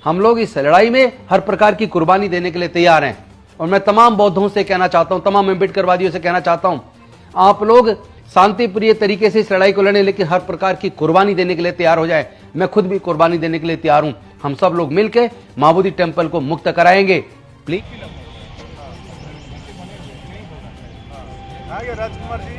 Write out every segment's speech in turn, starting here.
हम लोग इस लड़ाई में हर प्रकार की कुर्बानी देने के लिए तैयार हैं। और मैं तमाम बौद्धों से कहना चाहता हूं, तमाम अम्बेडकरवादियों से कहना चाहता हूं, आप लोग शांति प्रिय तरीके से इस लड़ाई को लड़ें, लेकिन हर प्रकार की कुर्बानी देने के लिए तैयार हो जाए। मैं खुद भी कुर्बानी देने के लिए तैयार हूं। हम सब लोग मिलकर महाबोधि टेम्पल को मुक्त कराएंगे। प्लीज राजकुमार जी।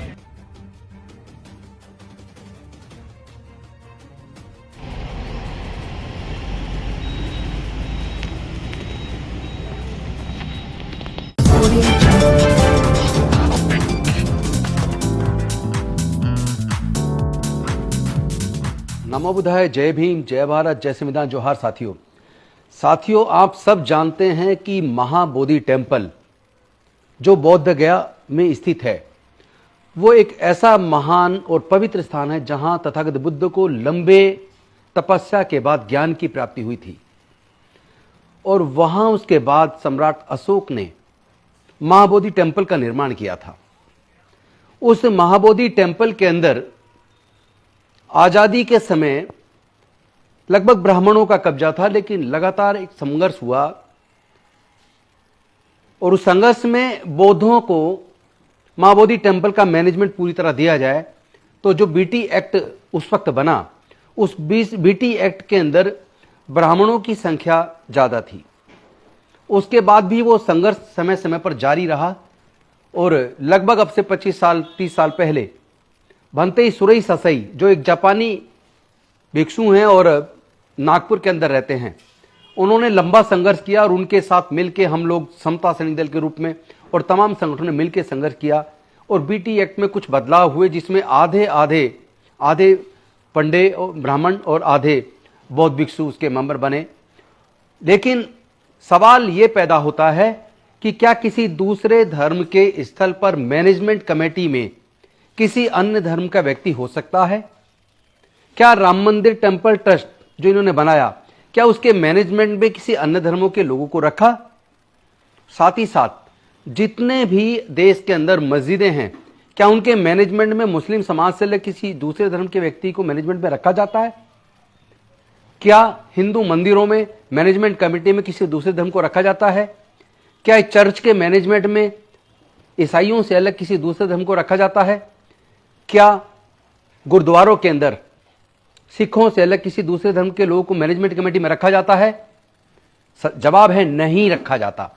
नमो बुद्धाय, जय भीम, जय भारत, जय संविधान, जोहार। साथियों, आप सब जानते हैं कि महाबोधि टेम्पल जो बोध गया में स्थित है, वो एक ऐसा महान और पवित्र स्थान है जहां तथागत बुद्ध को लंबे तपस्या के बाद ज्ञान की प्राप्ति हुई थी। और वहां उसके बाद सम्राट अशोक ने महाबोधि टेम्पल का निर्माण किया था। उस महाबोधि टेम्पल के अंदर आजादी के समय लगभग ब्राह्मणों का कब्जा था, लेकिन लगातार एक संघर्ष हुआ और उस संघर्ष में बौद्धों को महाबोधि टेम्पल का मैनेजमेंट पूरी तरह दिया जाए। तो जो बीटी एक्ट उस वक्त बना, उस बीटी एक्ट के अंदर ब्राह्मणों की संख्या ज्यादा थी। उसके बाद भी वो संघर्ष समय समय पर जारी रहा और लगभग अब से 25 साल 30 साल पहले भंते सुरई ससई, जो एक जापानी भिक्षु हैं और नागपुर के अंदर रहते हैं, उन्होंने लंबा संघर्ष किया और उनके साथ मिलकर हम लोग समता सैनिक दल के रूप में और तमाम संगठनों ने मिलकर संघर्ष किया और बीटी एक्ट में कुछ बदलाव हुए, जिसमें आधे पंडे और ब्राह्मण और आधे बौद्ध भिक्षु उसके मेंबर बने। लेकिन सवाल ये पैदा होता है कि क्या किसी दूसरे धर्म के स्थल पर मैनेजमेंट कमेटी में किसी अन्य धर्म का व्यक्ति हो सकता है? क्या राम मंदिर टेम्पल ट्रस्ट जो इन्होंने बनाया, क्या उसके मैनेजमेंट में किसी अन्य धर्मों के लोगों को रखा? साथ ही साथ जितने भी देश के अंदर मस्जिदें हैं, क्या उनके मैनेजमेंट में मुस्लिम समाज से लेकर किसी दूसरे धर्म के व्यक्ति को मैनेजमेंट में रखा जाता है? क्या हिंदू मंदिरों में मैनेजमेंट कमेटी में किसी दूसरे धर्म को रखा जाता है? क्या चर्च के मैनेजमेंट में ईसाइयों से अलग किसी दूसरे धर्म को रखा जाता है? क्या गुरुद्वारों के अंदर सिखों से अलग किसी दूसरे धर्म के लोगों को मैनेजमेंट कमेटी में रखा जाता है? जवाब है नहीं रखा जाता।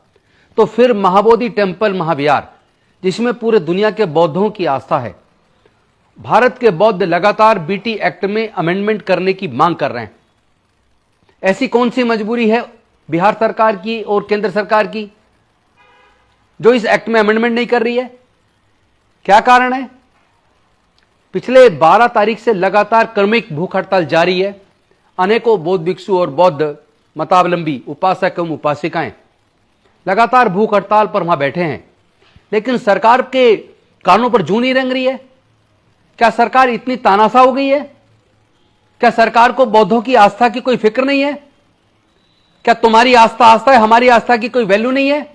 तो फिर महाबोधि टेम्पल महाविहार, जिसमें पूरे दुनिया के बौद्धों की आस्था है, भारत के बौद्ध लगातार बीटी एक्ट में अमेंडमेंट करने की मांग कर रहे हैं। ऐसी कौन सी मजबूरी है बिहार सरकार की और केंद्र सरकार की जो इस एक्ट में अमेंडमेंट नहीं कर रही है? क्या कारण है? पिछले 12 तारीख से लगातार क्रमिक भूख हड़ताल जारी है। अनेकों बौद्ध भिक्षु और बौद्ध मतावलंबी उपासक एवं उपासिकाएं लगातार भूख हड़ताल पर वहां बैठे हैं, लेकिन सरकार के कानों पर जूं नहीं रेंग रही है। क्या सरकार इतनी तानाशाह हो गई है? क्या सरकार को बौद्धों की आस्था की कोई फिक्र नहीं है? क्या तुम्हारी आस्था है, हमारी आस्था की कोई वैल्यू नहीं है?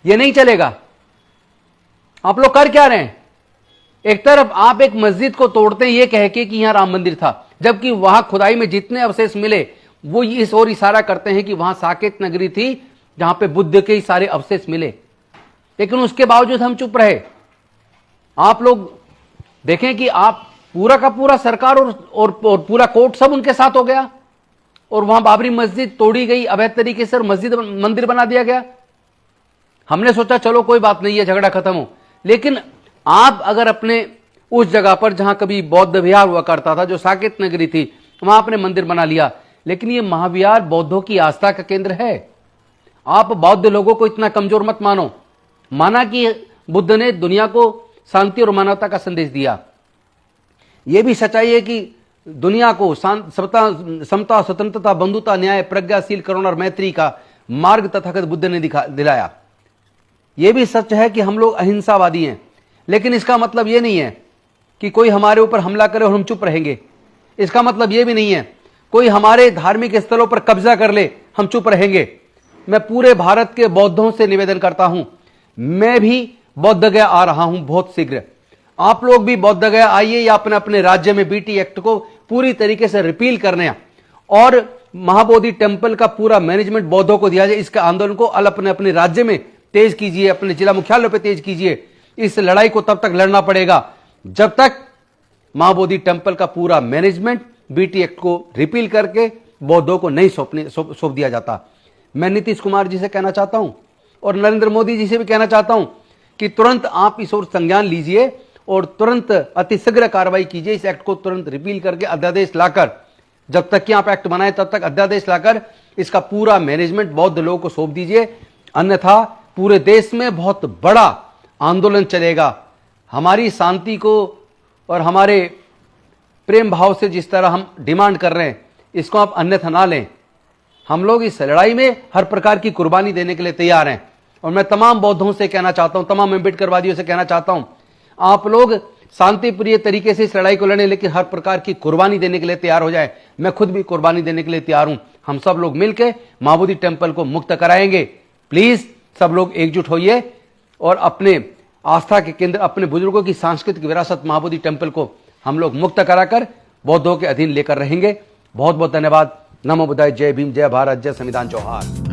यह नहीं चलेगा। आप लोग कर क्या रहे हैं? एक तरफ आप एक मस्जिद को तोड़ते हैं ये कह के कि यहां राम मंदिर था, जबकि वहां खुदाई में जितने अवशेष मिले वो इस ओर इशारा करते हैं कि वहां साकेत नगरी थी जहां पे बुद्ध के ही सारे अवशेष मिले। लेकिन उसके बावजूद हम चुप रहे। आप लोग देखें कि आप पूरा का पूरा सरकार और पूरा कोर्ट सब उनके साथ हो गया और वहां बाबरी मस्जिद तोड़ी गई अवैध तरीके से, मस्जिद मंदिर बना दिया गया। हमने सोचा चलो कोई बात नहीं है, झगड़ा खत्म हो। लेकिन आप अगर अपने उस जगह पर जहां कभी बौद्ध विहार हुआ करता था, जो साकेत नगरी थी, वहां आपने मंदिर बना लिया, लेकिन ये महाविहार बौद्धों की आस्था का केंद्र है। आप बौद्ध लोगों को इतना कमजोर मत मानो। माना कि बुद्ध ने दुनिया को शांति और मानवता का संदेश दिया। यह भी सच्चाई है कि दुनिया को समता, स्वतंत्रता, बंधुता, न्याय, प्रज्ञाशील, करुणा और मैत्री का मार्ग तथागत बुद्ध ने दिलाया। यह भी सच है कि हम लोग अहिंसावादी हैं, लेकिन इसका मतलब यह नहीं है कि कोई हमारे ऊपर हमला करे और हम चुप रहेंगे। इसका मतलब यह भी नहीं है कोई हमारे धार्मिक स्थलों पर कब्जा कर ले, हम चुप रहेंगे। मैं पूरे भारत के बौद्धों से निवेदन करता हूं, मैं भी बौद्ध गया आ रहा हूं बहुत शीघ्र। आप लोग भी बौद्ध गया आइए या अपने अपने राज्य में बीटी एक्ट को पूरी तरीके से रिपील करने और महाबोधि टेम्पल का पूरा मैनेजमेंट बौद्धों को दिया जाए। इसके आंदोलन को अपने अपने राज्य में तेज कीजिए, अपने जिला मुख्यालयों पर तेज कीजिए। इस लड़ाई को तब तक लड़ना पड़ेगा जब तक महाबोधि टेम्पल का पूरा मैनेजमेंट बीटी एक्ट को रिपील करके बौद्धों को नहीं सौंप दिया जाता। मैं नीतीश कुमार जी से कहना चाहता हूं और नरेंद्र मोदी जी से भी कहना चाहता हूं कि तुरंत आप इस ओर संज्ञान लीजिए और तुरंत अतिशीघ्र कार्रवाई कीजिए। इस एक्ट को तुरंत रिपील करके अध्यादेश लाकर, जब तक कि आप एक्ट बनाए तब तक अध्यादेश लाकर इसका पूरा मैनेजमेंट बौद्ध लोगों को सौंप दीजिए। अन्यथा पूरे देश में बहुत बड़ा आंदोलन चलेगा। हमारी शांति को और हमारे प्रेम भाव से जिस तरह हम डिमांड कर रहे हैं, इसको आप अन्यथा ना लें। हम लोग इस लड़ाई में हर प्रकार की कुर्बानी देने के लिए तैयार हैं। और मैं तमाम बौद्धों से कहना चाहता हूं, तमाम अम्बेडकरवादियों से कहना चाहता हूं, आप लोग शांतिप्रिय तरीके से इस लड़ाई को लड़ें, लेकिन हर प्रकार की कुर्बानी देने के लिए तैयार हो जाए। मैं खुद भी कुर्बानी देने के लिए तैयार हूं। हम सब लोग मिलकर महाबोधि टेम्पल को मुक्त कराएंगे। प्लीज सब लोग एकजुट होइए और अपने आस्था के केंद्र, अपने बुजुर्गों की सांस्कृतिक विरासत महाबोधि टेम्पल को हम लोग मुक्त कराकर बौद्धों के अधीन लेकर रहेंगे। बहुत बहुत धन्यवाद। नमो बुद्धाय। जय भीम, जय भारत, जय संविधान, जोहार।